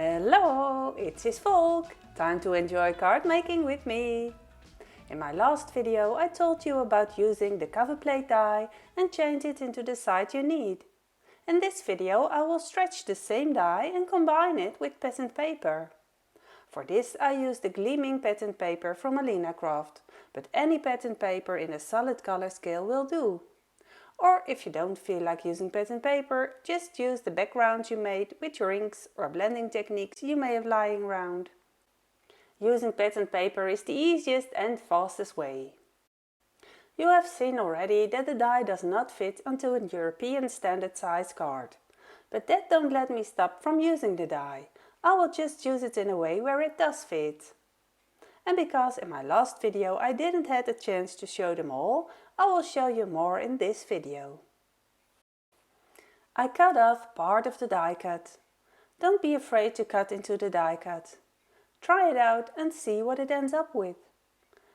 Hello, it's Cisvolk. Time to enjoy card making with me. In my last video I told you about using the Coverplate die and change it into the size you need. In this video I will stretch the same die and combine it with pattern paper. For this I use the gleaming pattern paper from Alinacraft, but any pattern paper in a solid color scale will do. Or if you don't feel like using pattern paper, just use the background you made with your inks or blending techniques you may have lying around. Using pattern paper is the easiest and fastest way. You have seen already that the die does not fit onto a European standard size card. But that don't let me stop from using the die. I will just use it in a way where it does fit. And because in my last video I didn't have a chance to show them all, I will show you more in this video. I cut off part of the die cut. Don't be afraid to cut into the die cut. Try it out and see what it ends up with.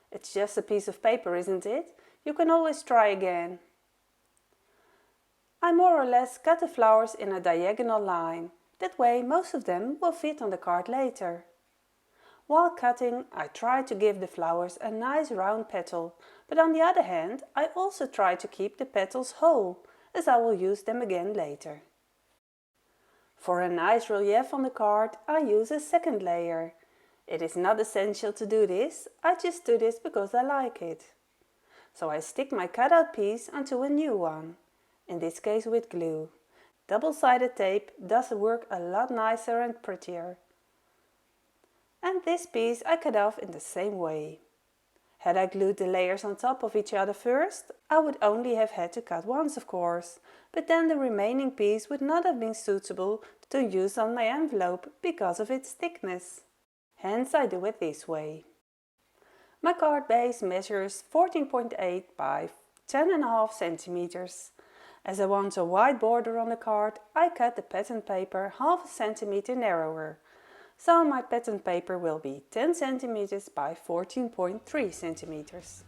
It's just a piece of paper, isn't it? You can always try again. I more or less cut the flowers in a diagonal line. That way most of them will fit on the card later. While cutting, I try to give the flowers a nice round petal, but on the other hand, I also try to keep the petals whole, as I will use them again later. For a nice relief on the card, I use a second layer. It is not essential to do this, I just do this because I like it. So I stick my cutout piece onto a new one, in this case with glue. Double-sided tape does work a lot nicer and prettier. And this piece I cut off in the same way. Had I glued the layers on top of each other first, I would only have had to cut once, of course, but then the remaining piece would not have been suitable to use on my envelope because of its thickness. Hence I do it this way. My card base measures 14.8 by 10.5 centimeters. As I want a wide border on the card, I cut the pattern paper half a centimeter narrower. So my pattern paper will be 10 centimeters by 14.3 centimeters.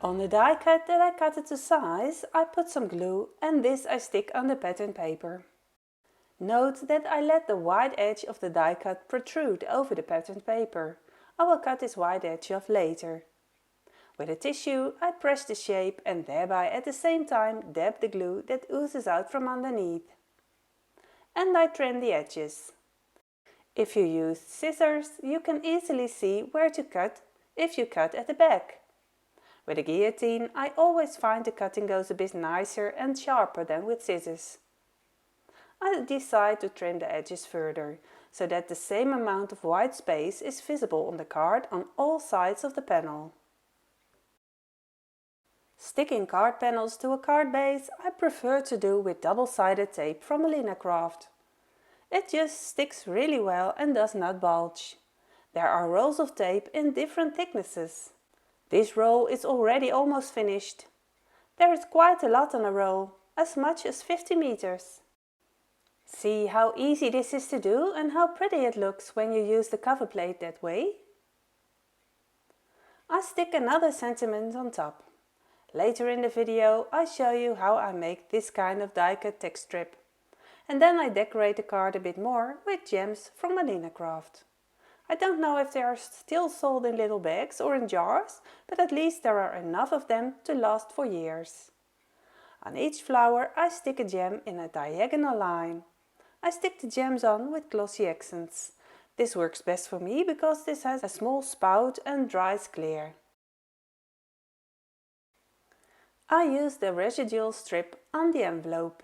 On the die cut that I cut it to size, I put some glue and this I stick on the pattern paper. Note that I let the wide edge of the die cut protrude over the pattern paper. I will cut this wide edge off later. With a tissue I press the shape and thereby at the same time dab the glue that oozes out from underneath. And I trim the edges. If you use scissors, you can easily see where to cut if you cut at the back. With a guillotine, I always find the cutting goes a bit nicer and sharper than with scissors. I decide to trim the edges further, so that the same amount of white space is visible on the card on all sides of the panel. Sticking card panels to a card base I prefer to do with double-sided tape from Alinacraft. It just sticks really well and does not bulge. There are rolls of tape in different thicknesses. This roll is already almost finished. There is quite a lot on a roll, as much as 50 meters. See how easy this is to do and how pretty it looks when you use the cover plate that way? I stick another centimeter on top. Later in the video I show you how I make this kind of die cut text strip. And then I decorate the card a bit more with gems from Alinacraft. I don't know if they are still sold in little bags or in jars, but at least there are enough of them to last for years. On each flower I stick a gem in a diagonal line. I stick the gems on with glossy accents. This works best for me because this has a small spout and dries clear. I use the residual strip on the envelope.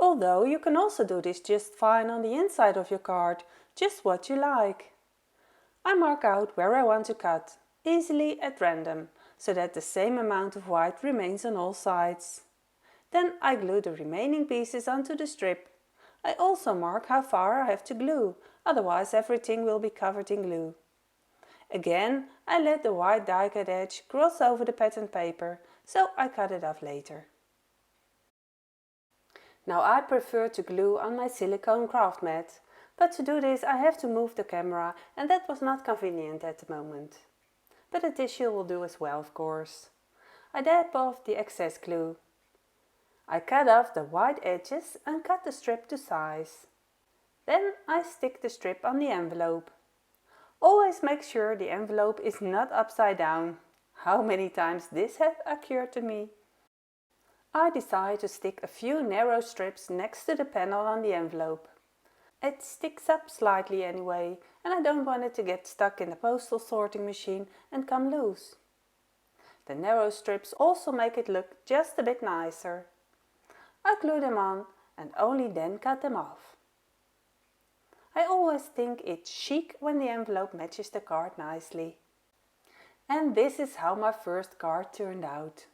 Although you can also do this just fine on the inside of your card, just what you like. I mark out where I want to cut, easily at random, so that the same amount of white remains on all sides. Then I glue the remaining pieces onto the strip. I also mark how far I have to glue, otherwise everything will be covered in glue. Again, I let the white die cut edge cross over the pattern paper, so I cut it off later. Now I prefer to glue on my silicone craft mat, but to do this I have to move the camera and that was not convenient at the moment. But a tissue will do as well, of course. I dab off the excess glue. I cut off the white edges and cut the strip to size. Then I stick the strip on the envelope. Always make sure the envelope is not upside down. How many times this has occurred to me. I decide to stick a few narrow strips next to the panel on the envelope. It sticks up slightly anyway, and I don't want it to get stuck in the postal sorting machine and come loose. The narrow strips also make it look just a bit nicer. I glue them on and only then cut them off. I always think it's chic when the envelope matches the card nicely. And this is how my first card turned out.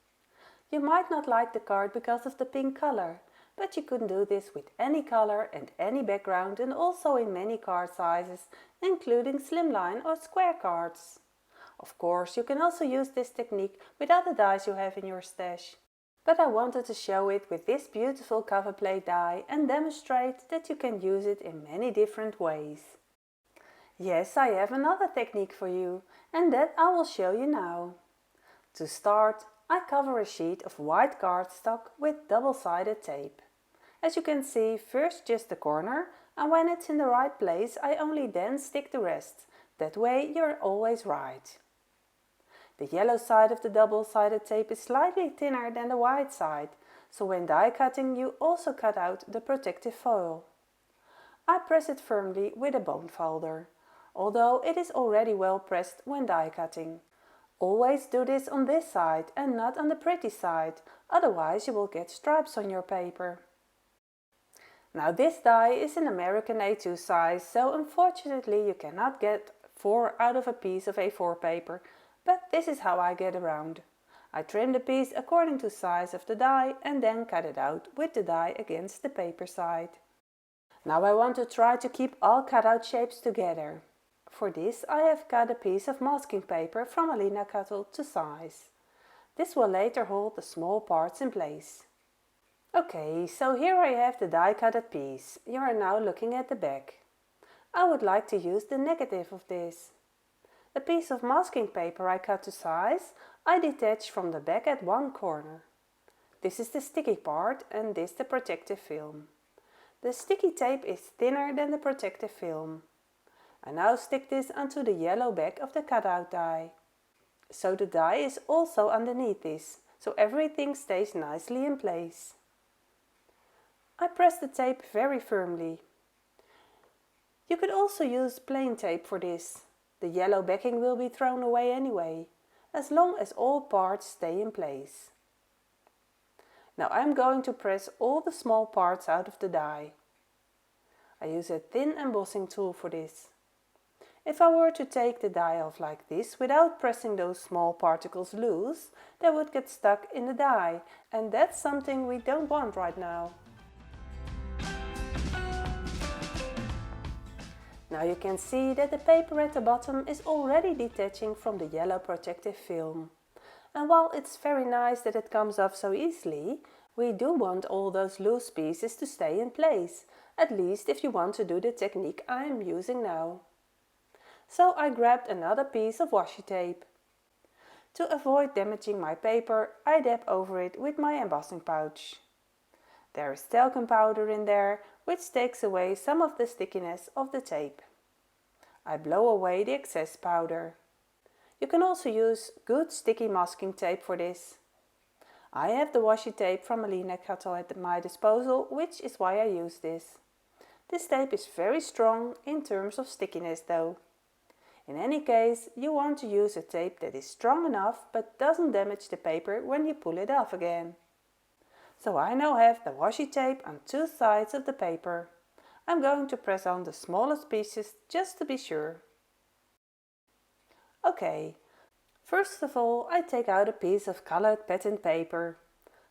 You might not like the card because of the pink color, but you can do this with any color and any background and also in many card sizes, including slimline or square cards. Of course, you can also use this technique with other dies you have in your stash. But I wanted to show it with this beautiful Coverplate die and demonstrate that you can use it in many different ways. Yes, I have another technique for you, and that I will show you now. To start, I cover a sheet of white cardstock with double-sided tape. As you can see, first just the corner, and when it's in the right place I only then stick the rest. That way you're always right. The yellow side of the double-sided tape is slightly thinner than the white side, so when die cutting you also cut out the protective foil. I press it firmly with a bone folder, although it is already well pressed when die cutting. Always do this on this side and not on the pretty side, otherwise you will get stripes on your paper. Now this die is an American A2 size, so unfortunately you cannot get 4 out of a piece of A4 paper, but this is how I get around. I trim the piece according to size of the die and then cut it out with the die against the paper side. Now I want to try to keep all cutout shapes together. For this I have cut a piece of masking paper from Alinacraft to size. This will later hold the small parts in place. Okay, so here I have the die cutted piece. You are now looking at the back. I would like to use the negative of this. The piece of masking paper I cut to size, I detach from the back at one corner. This is the sticky part and this the protective film. The sticky tape is thinner than the protective film. I now stick this onto the yellow back of the cutout die. So the die is also underneath this, so everything stays nicely in place. I press the tape very firmly. You could also use plain tape for this. The yellow backing will be thrown away anyway, as long as all parts stay in place. Now I'm going to press all the small parts out of the die. I use a thin embossing tool for this. If I were to take the die off like this without pressing those small particles loose, they would get stuck in the die, and that's something we don't want right now. Now you can see that the paper at the bottom is already detaching from the yellow protective film. And while it's very nice that it comes off so easily, we do want all those loose pieces to stay in place, at least if you want to do the technique I am using now. So I grabbed another piece of washi tape. To avoid damaging my paper, I dab over it with my embossing pouch. There is talcum powder in there, which takes away some of the stickiness of the tape. I blow away the excess powder. You can also use good sticky masking tape for this. I have the washi tape from Alinacraft at my disposal, which is why I use this. This tape is very strong in terms of stickiness though. In any case, you want to use a tape that is strong enough but doesn't damage the paper when you pull it off again. So I now have the washi tape on two sides of the paper. I'm going to press on the smallest pieces just to be sure. Okay, first of all I take out a piece of colored pattern paper.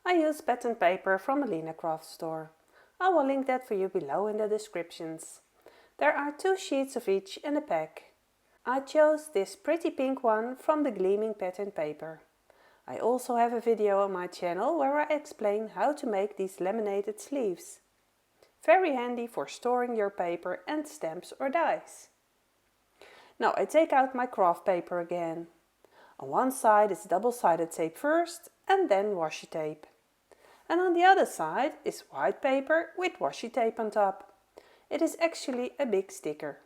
I use pattern paper from Alinacraft store. I will link that for you below in the descriptions. There are 2 sheets of each in a pack. I chose this pretty pink one from the gleaming pattern paper. I also have a video on my channel where I explain how to make these laminated sleeves. Very handy for storing your paper and stamps or dies. Now I take out my craft paper again. On one side is double-sided tape first and then washi tape. And on the other side is white paper with washi tape on top. It is actually a big sticker.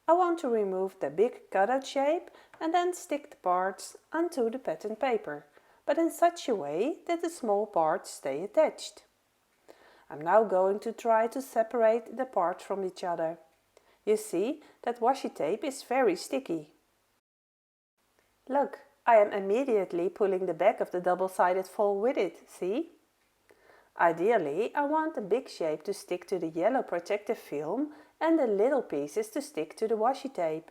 I want to remove the big cutout shape and then stick the parts onto the pattern paper, but in such a way that the small parts stay attached. I'm now going to try to separate the parts from each other. You see that washi tape is very sticky. Look, I am immediately pulling the back of the double-sided foil with it, see? Ideally, I want the big shape to stick to the yellow protective film and the little pieces to stick to the washi tape.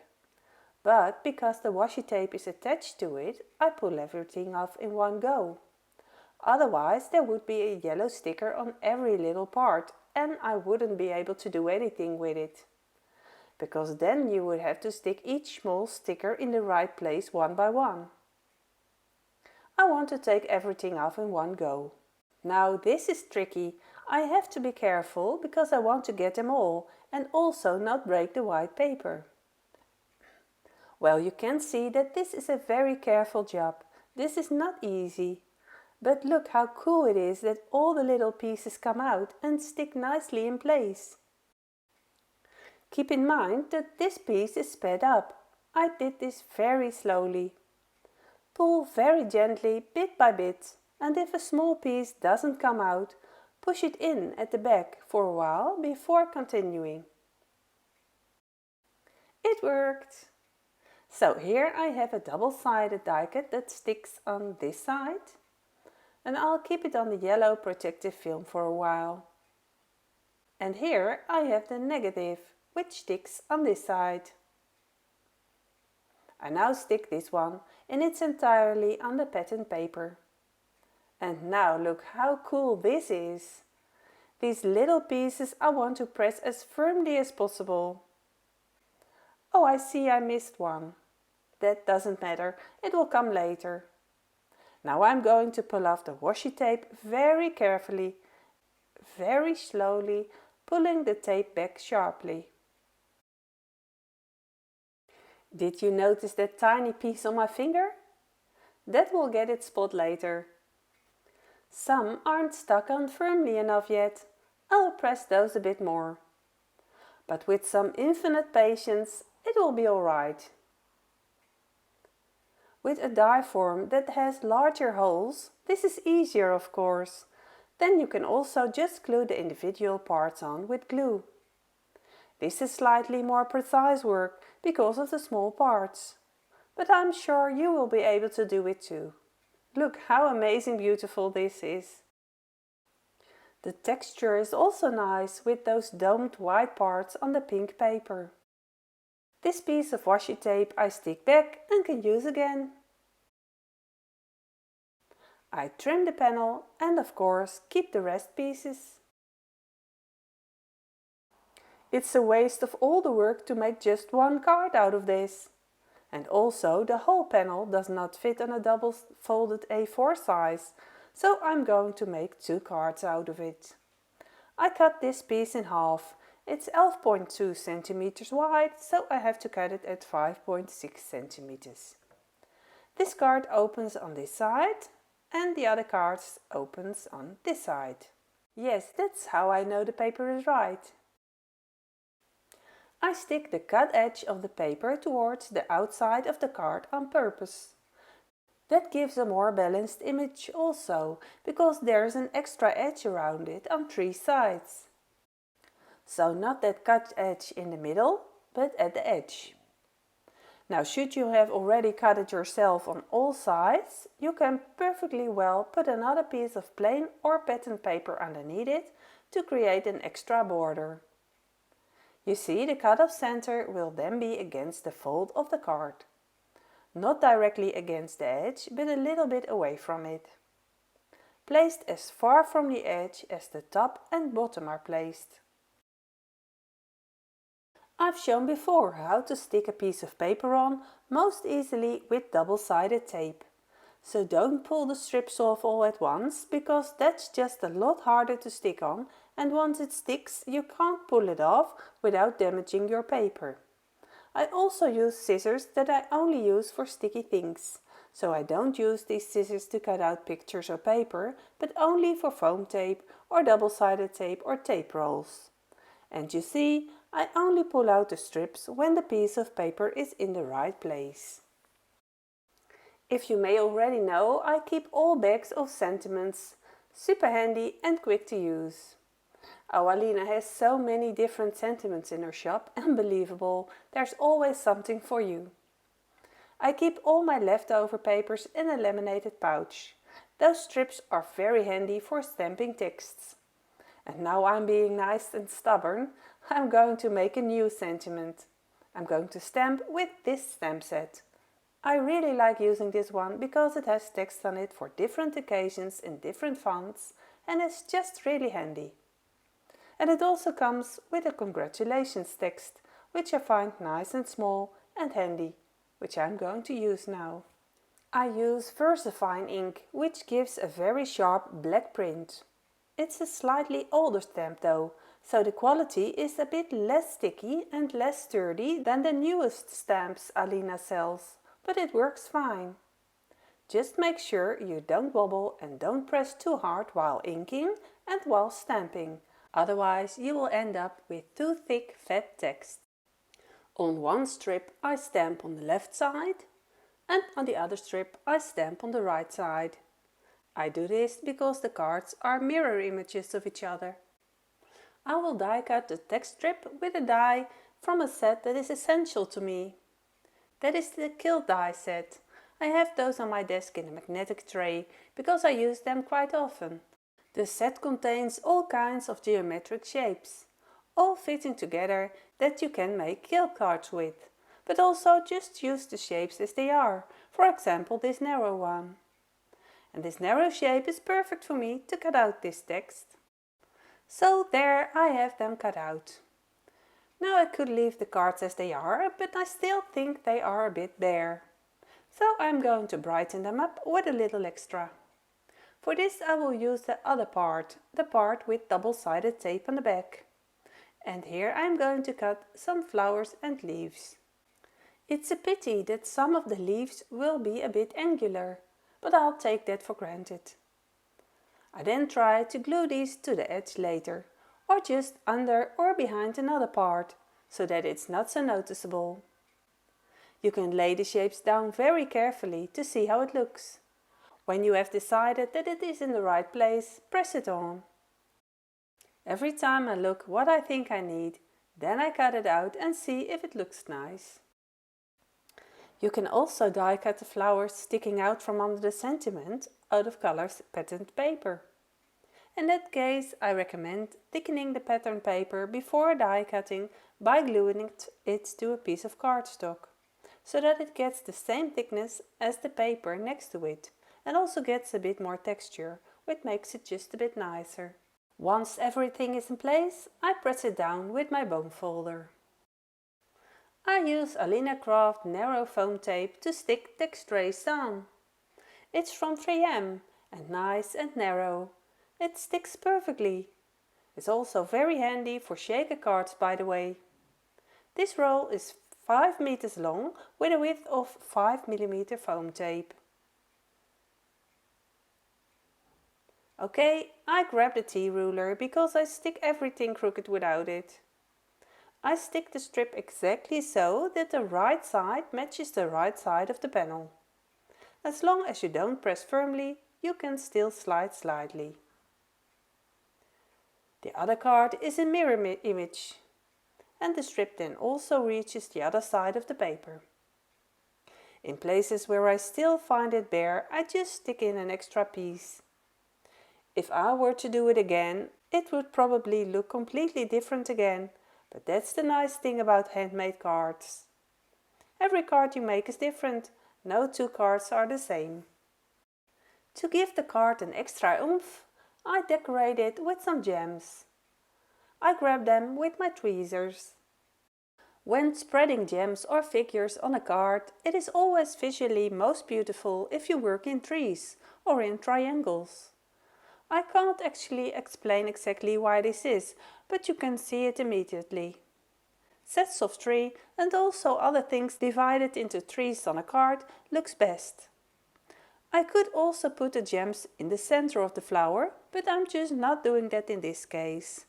But because the washi tape is attached to it, I pull everything off in one go. Otherwise, there would be a yellow sticker on every little part and I wouldn't be able to do anything with it. Because then you would have to stick each small sticker in the right place one by one. I want to take everything off in one go. Now this is tricky. I have to be careful because I want to get them all and also not break the white paper. Well, you can see that this is a very careful job. This is not easy. But look how cool it is that all the little pieces come out and stick nicely in place. Keep in mind that this piece is sped up. I did this very slowly. Pull very gently, bit by bit, and if a small piece doesn't come out, push it in at the back for a while before continuing. It worked! So here I have a double-sided die cut that sticks on this side, and I'll keep it on the yellow protective film for a while. And here I have the negative, which sticks on this side. I now stick this one in its entirely on the pattern paper. And now look how cool this is. These little pieces I want to press as firmly as possible. Oh, I see I missed one. That doesn't matter, it will come later. Now I'm going to pull off the washi tape very carefully, very slowly, pulling the tape back sharply. Did you notice that tiny piece on my finger? That will get its spot later. Some aren't stuck on firmly enough yet. I'll press those a bit more. But with some infinite patience, it will be alright. With a die form that has larger holes, this is easier of course. Then you can also just glue the individual parts on with glue. This is slightly more precise work because of the small parts. But I'm sure you will be able to do it too. Look how amazing beautiful this is. The texture is also nice with those domed white parts on the pink paper. This piece of washi tape I stick back and can use again. I trim the panel and of course keep the rest pieces. It's a waste of all the work to make just one card out of this. And also the whole panel does not fit on a double folded A4 size, so I'm going to make 2 cards out of it. I cut this piece in half. It's 11.2 centimeters wide, so I have to cut it at 5.6 centimeters. This card opens on this side and the other card opens on this side. Yes, that's how I know the paper is right. I stick the cut edge of the paper towards the outside of the card on purpose. That gives a more balanced image also, because there's an extra edge around it on 3 sides. So not that cut edge in the middle, but at the edge. Now should you have already cut it yourself on all sides, you can perfectly well put another piece of plain or pattern paper underneath it to create an extra border. You see, the cut-off center will then be against the fold of the card. Not directly against the edge, but a little bit away from it. Placed as far from the edge as the top and bottom are placed. I've shown before how to stick a piece of paper on most easily with double-sided tape. So don't pull the strips off all at once, because that's just a lot harder to stick on, and once it sticks you can't pull it off without damaging your paper. I also use scissors that I only use for sticky things, So I don't use these scissors to cut out pictures or paper, but only for foam tape or double-sided tape or tape rolls. And you see, I only pull out the strips when the piece of paper is in the right place. If you may already know, I keep all bags of sentiments, super handy and quick to use. Oh, Alina has so many different sentiments in her shop, unbelievable, there's always something for you. I keep all my leftover papers in a laminated pouch. Those strips are very handy for stamping texts. And now I'm being nice and stubborn, I'm going to make a new sentiment. I'm going to stamp with this stamp set. I really like using this one because it has text on it for different occasions in different fonts and it's just really handy. And it also comes with a congratulations text, which I find nice and small and handy, which I'm going to use now. I use VersaFine ink, which gives a very sharp black print. It's a slightly older stamp though, so the quality is a bit less sticky and less sturdy than the newest stamps Alina sells, but it works fine. Just make sure you don't wobble and don't press too hard while inking and while stamping, otherwise you will end up with too thick fat text. On one strip I stamp on the left side and on the other strip I stamp on the right side. I do this because the cards are mirror images of each other. I will die cut the text strip with a die from a set that is essential to me. That is the Kill die set. I have those on my desk in a magnetic tray because I use them quite often. The set contains all kinds of geometric shapes, all fitting together that you can make Kill cards with, but also just use the shapes as they are, for example this narrow one. And this narrow shape is perfect for me to cut out this text. So there I have them cut out. Now I could leave the cards as they are, but I still think they are a bit bare. So I'm going to brighten them up with a little extra. For this I will use the other part, the part with double-sided tape on the back. And here I'm going to cut some flowers and leaves. It's a pity that some of the leaves will be a bit angular, but I'll take that for granted. I then try to glue these to the edge later, or just under or behind another part, so that it's not so noticeable. You can lay the shapes down very carefully to see how it looks. When you have decided that it is in the right place, press it on. Every time I look what I think I need, then I cut it out and see if it looks nice. You can also die cut the flowers sticking out from under the sentiment out of colors patterned paper. In that case, I recommend thickening the pattern paper before die cutting by gluing it to a piece of cardstock, so that it gets the same thickness as the paper next to it and also gets a bit more texture, which makes it just a bit nicer. Once everything is in place, I press it down with my bone folder. I use Alinacraft narrow foam tape to stick text trays down. It's from 3M and nice and narrow. It sticks perfectly. It's also very handy for shaker cards, by the way. This roll is 5 meters long with a width of 5 mm foam tape. Okay, I grab the T-ruler because I stick everything crooked without it. I stick the strip exactly so that the right side matches the right side of the panel. As long as you don't press firmly, you can still slide slightly. The other card is a mirror image, and the strip then also reaches the other side of the paper. In places where I still find it bare, I just stick in an extra piece. If I were to do it again, it would probably look completely different again, but that's the nice thing about handmade cards. Every card you make is different, no two cards are the same. To give the card an extra oomph, I decorate it with some gems. I grab them with my tweezers. When spreading gems or figures on a card, it is always visually most beautiful if you work in trees or in triangles. I can't actually explain exactly why this is, but you can see it immediately. Sets of tree and also other things divided into trees on a card looks best. I could also put the gems in the center of the flower, but I'm just not doing that in this case.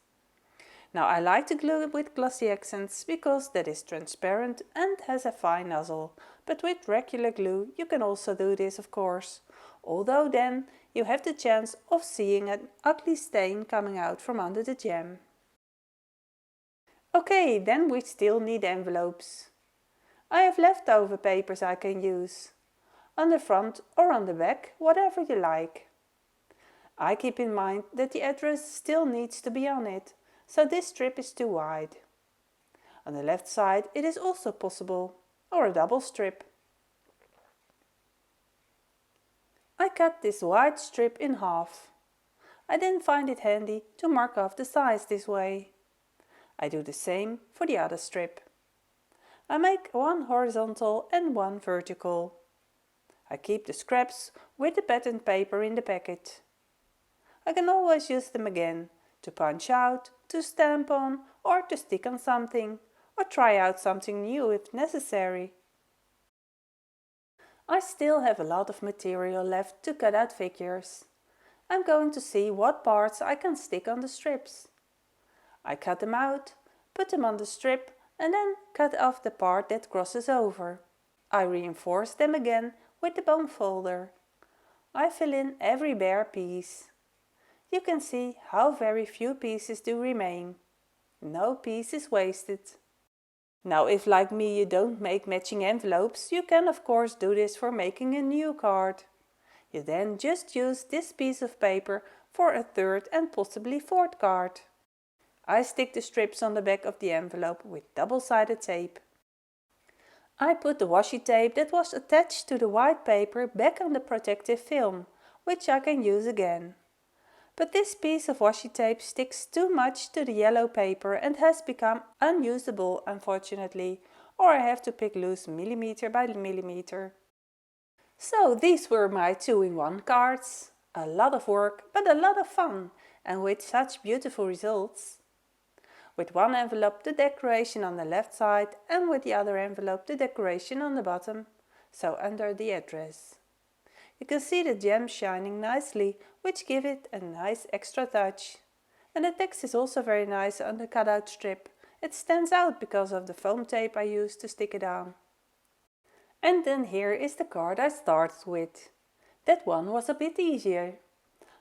Now I like to glue with glossy accents because that is transparent and has a fine nozzle, but with regular glue you can also do this of course, although then you have the chance of seeing an ugly stain coming out from under the gem. Okay, then we still need envelopes. I have leftover papers I can use, on the front or on the back, whatever you like. I keep in mind that the address still needs to be on it, so this strip is too wide. On the left side it is also possible, or a double strip. I cut this wide strip in half. I then find it handy to mark off the size this way. I do the same for the other strip. I make one horizontal and one vertical. I keep the scraps with the patterned paper in the packet. I can always use them again, to punch out, to stamp on, or to stick on something, or try out something new if necessary. I still have a lot of material left to cut out figures. I'm going to see what parts I can stick on the strips. I cut them out, put them on the strip and then cut off the part that crosses over. I reinforce them again with the bone folder. I fill in every bare piece. You can see how very few pieces do remain. No piece is wasted. Now if like me you don't make matching envelopes, you can of course do this for making a new card. You then just use this piece of paper for a third and possibly fourth card. I stick the strips on the back of the envelope with double-sided tape. I put the washi tape that was attached to the white paper back on the protective film, which I can use again. But this piece of washi tape sticks too much to the yellow paper and has become unusable unfortunately, or I have to pick loose millimeter by millimeter. So these were my 2-in-1 cards. A lot of work, but a lot of fun, and with such beautiful results. With one envelope the decoration on the left side and with the other envelope the decoration on the bottom, so under the address. You can see the gems shining nicely, which give it a nice extra touch. And the text is also very nice on the cutout strip. It stands out because of the foam tape I used to stick it on. And then here is the card I started with. That one was a bit easier.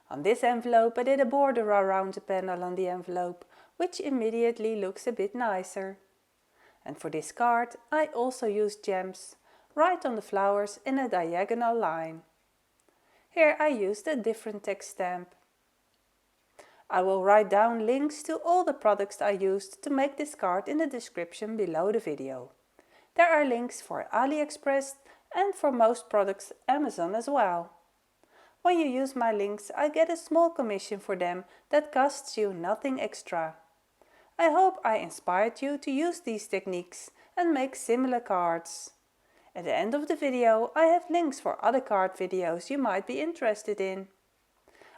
On this envelope I did a border around the panel on the envelope, which immediately looks a bit nicer. And for this card I also used gems, right on the flowers in a diagonal line. Here I used a different text stamp. I will write down links to all the products I used to make this card in the description below the video. There are links for AliExpress and for most products Amazon as well. When you use my links I get a small commission for them that costs you nothing extra. I hope I inspired you to use these techniques and make similar cards. At the end of the video I have links for other card videos you might be interested in.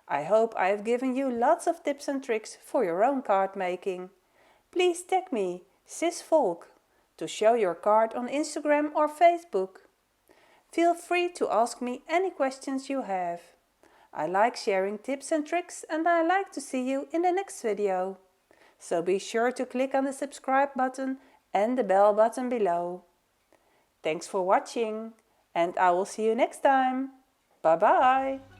I hope I have given you lots of tips and tricks for your own card making. Please tag me, Cisvolk, to show your card on Instagram or Facebook. Feel free to ask me any questions you have. I like sharing tips and tricks and I like to see you in the next video. So be sure to click on the subscribe button and the bell button below. Thanks for watching and I will see you next time. Bye bye!